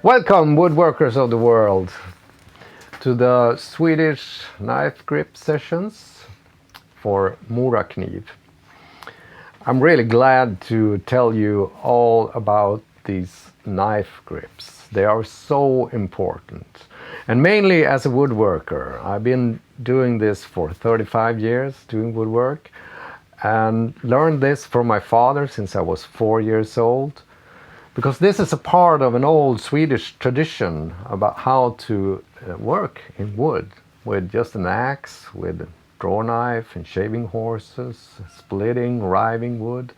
Welcome, woodworkers of the world, to the Swedish knife grip sessions for Morakniv. I'm really glad to tell you all about these knife grips. They are so important. And mainly as a woodworker. I've been doing this for 35 years, doing woodwork, and learned this from my father since I was 4 years old. Because this is a part of an old Swedish tradition about how to work in wood with just an axe, with a draw knife and shaving horses, splitting, riving wood,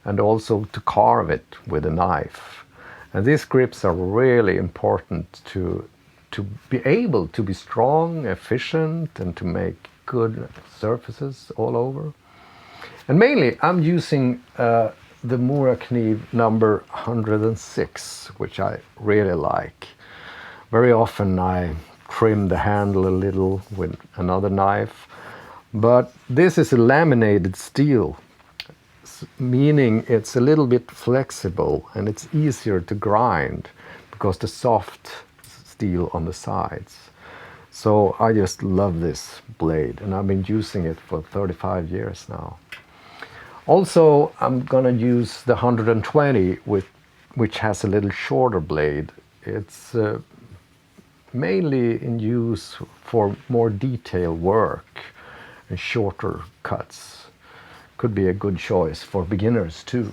and also to carve it with a knife. And these grips are really important to be able to be strong, efficient, and to make good surfaces all over. And mainly I'm using the Morakniv number 106, which I really like. Very often I trim the handle a little with another knife, but this is a laminated steel, meaning it's a little bit flexible and it's easier to grind because the soft steel on the sides. So I just love this blade and I've been using it for 35 years now. Also, I'm gonna use the 120, which has a little shorter blade. It's mainly in use for more detailed work and shorter cuts. Could be a good choice for beginners too.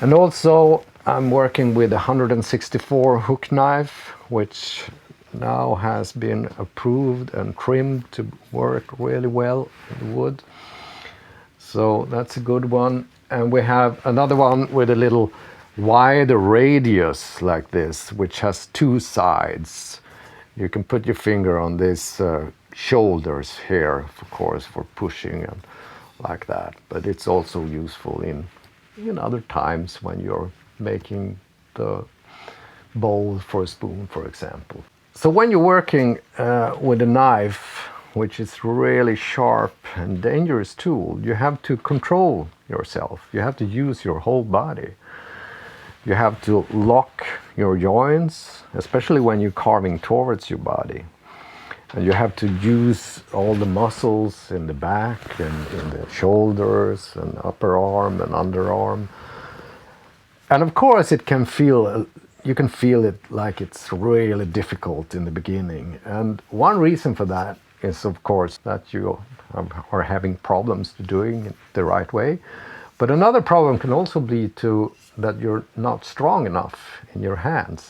And also, I'm working with a 164 hook knife, which now has been approved and trimmed to work really well in wood. So that's a good one. And we have another one with a little wider radius like this, which has two sides. You can put your finger on these shoulders here, of course, for pushing and like that. But it's also useful in other times when you're making the bowl for a spoon, for example. So when you're working with a knife, which is really sharp and dangerous tool, you have to control yourself. You have to use your whole body. You have to lock your joints, especially when you're carving towards your body. And you have to use all the muscles in the back and in the shoulders and upper arm and underarm. And of course you can feel it like it's really difficult in the beginning. And one reason for that is of course that you are having problems doing it the right way. But another problem can also be that you're not strong enough in your hands.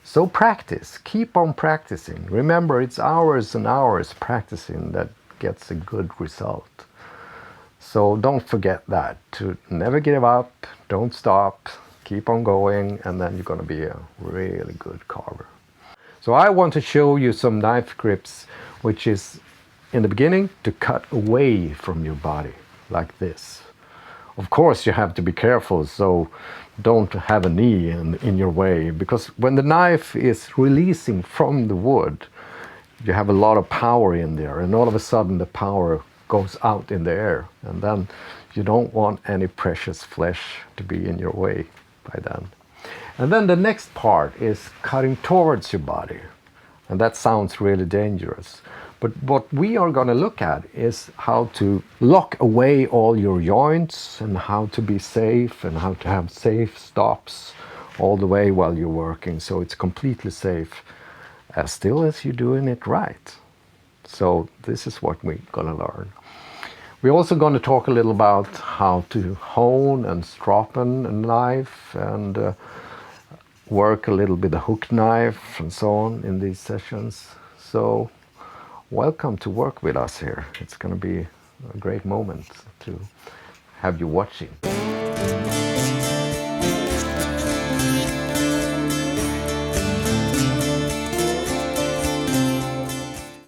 So practice, keep on practicing. Remember, it's hours and hours practicing that gets a good result. So don't forget that, to never give up, don't stop, keep on going, and then you're going to be a really good carver. So I want to show you some knife grips, which is in the beginning to cut away from your body, like this. Of course you have to be careful, so don't have a knee in your way, because when the knife is releasing from the wood, you have a lot of power in there, and all of a sudden the power goes out in the air, and then you don't want any precious flesh to be in your way by then. And then the next part is cutting towards your body. And that sounds really dangerous. But what we are going to look at is how to lock away all your joints and how to be safe and how to have safe stops all the way while you're working. So it's completely safe as still as you're doing it right. So this is what we're going to learn. We're also going to talk a little about how to hone and stroppen a knife and work a little bit the hook knife and so on in these sessions. So welcome to work with us here. It's going to be a great moment to have you watching.